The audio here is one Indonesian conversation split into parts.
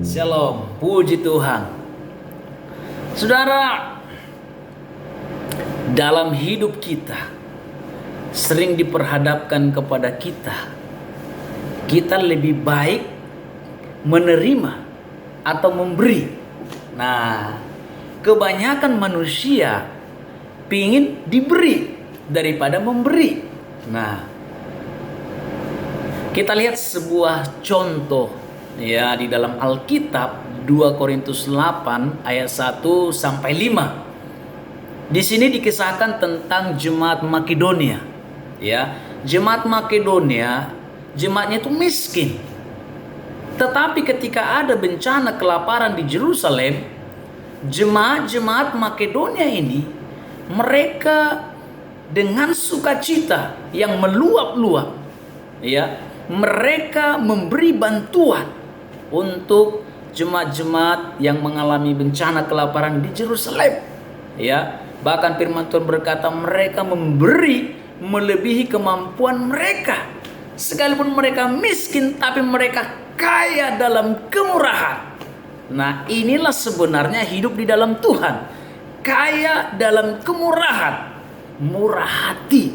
Shalom, puji Tuhan. Saudara, dalam hidup kita sering diperhadapkan kepada kita lebih baik menerima atau memberi. Nah, kebanyakan manusia pingin diberi daripada memberi. Nah, kita lihat sebuah contoh ya di dalam Alkitab 2 Korintus 8 ayat 1 sampai 5. Di sini dikisahkan tentang jemaat Makedonia. Ya, jemaat Makedonia, jemaatnya itu miskin. Tetapi ketika ada bencana kelaparan di Yerusalem, jemaat-jemaat Makedonia ini mereka dengan sukacita yang meluap-luap, ya, mereka memberi bantuan untuk jemaat-jemaat yang mengalami bencana kelaparan di Yerusalem. Ya, bahkan firman Tuhan berkata mereka memberi melebihi kemampuan mereka. Sekalipun mereka miskin, tapi mereka kaya dalam kemurahan. Nah, inilah sebenarnya hidup di dalam Tuhan. Kaya dalam kemurahan, murah hati,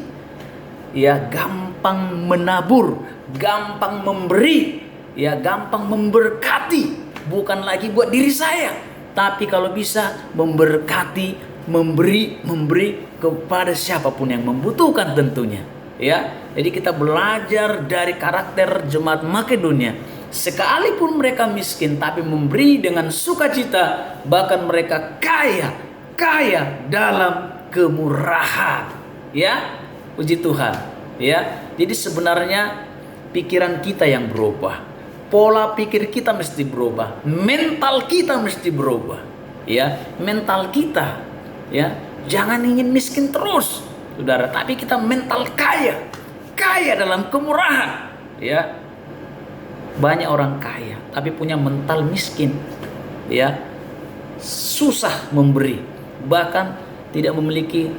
ya, gampang menabur, gampang memberi, ya, gampang memberkati. Bukan lagi buat diri saya, tapi kalau bisa memberkati, memberi kepada siapapun yang membutuhkan tentunya. Ya, jadi kita belajar dari karakter jemaat Makedonia. Sekalipun mereka miskin, tapi memberi dengan sukacita. Bahkan mereka kaya dalam kemurahan. Ya, puji Tuhan. Ya, jadi sebenarnya pikiran kita yang berubah, pola pikir kita mesti berubah, mental kita mesti berubah. Ya, mental kita, ya, jangan ingin miskin terus, saudara, tapi kita mental kaya dalam kemurahan. Ya, banyak orang kaya tapi punya mental miskin, ya, susah memberi, bahkan tidak memiliki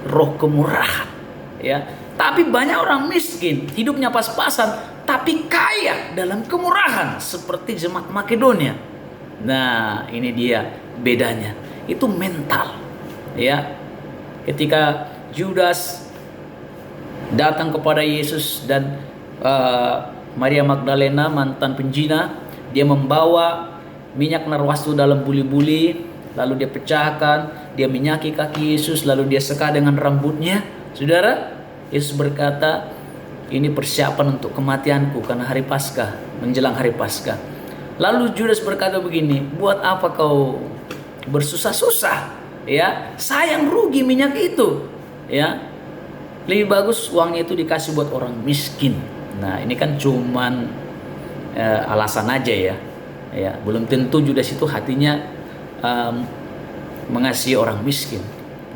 roh kemurahan. Ya, tapi banyak orang miskin, hidupnya pas-pasan, tapi kaya dalam kemurahan seperti jemaat Makedonia. Nah, ini dia bedanya. Itu mental. Ya. Ketika Judas datang kepada Yesus dan Maria Magdalena, mantan penjina, dia membawa minyak narwastu dalam buli-buli, lalu dia pecahkan, dia minyaki kaki Yesus, lalu dia seka dengan rambutnya. Saudara, Yesus berkata, ini persiapan untuk kematianku karena hari Paskah, menjelang hari Paskah. Lalu Judas berkata begini, buat apa kau bersusah-susah? Ya, sayang rugi minyak itu. Ya, lebih bagus uangnya itu dikasih buat orang miskin. Nah, ini kan cuman alasan aja ya. Ya, belum tentu Judas itu hatinya mengasihi orang miskin.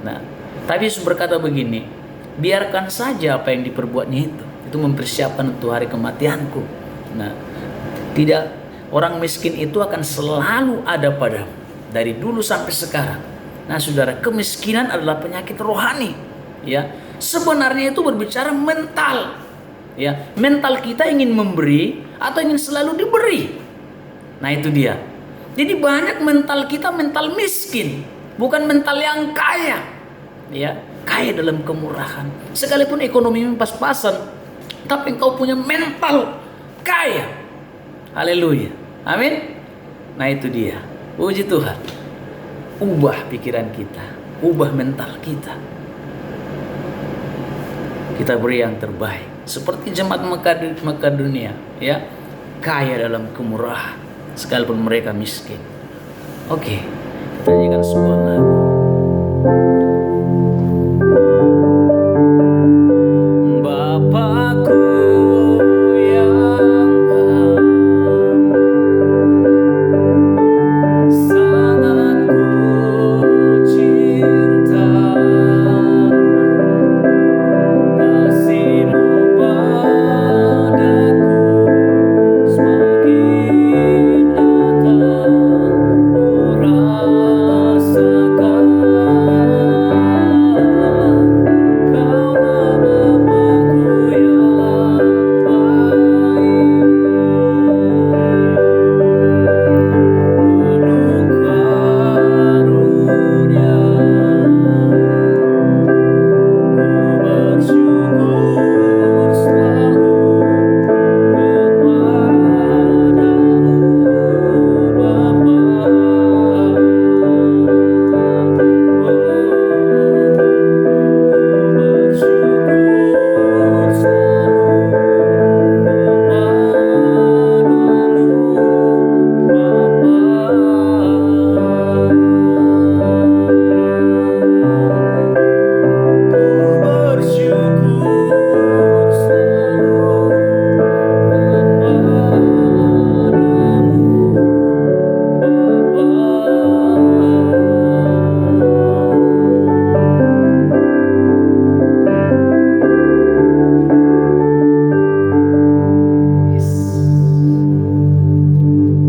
Nah, tapi Yesus berkata begini, biarkan saja apa yang diperbuatnya itu mempersiapkan untuk hari kematianku. Nah, tidak, orang miskin itu akan selalu ada padamu dari dulu sampai sekarang. Nah, saudara, kemiskinan adalah penyakit rohani. Ya, sebenarnya itu berbicara mental. Ya, mental kita ingin memberi atau ingin selalu diberi. Nah, itu dia. Jadi banyak mental kita mental miskin, bukan mental yang kaya. Ya, kaya dalam kemurahan. Sekalipun ekonomi pas-pasan, tapi engkau punya mental kaya. Haleluya. Amin. Nah, itu dia. Puji Tuhan. Ubah pikiran kita, ubah mental kita. Kita beri yang terbaik. Seperti jemaat Makedonia, ya, kaya dalam kemurahan, sekalipun mereka miskin. Oke, kita nyanyikan sebuah lagu.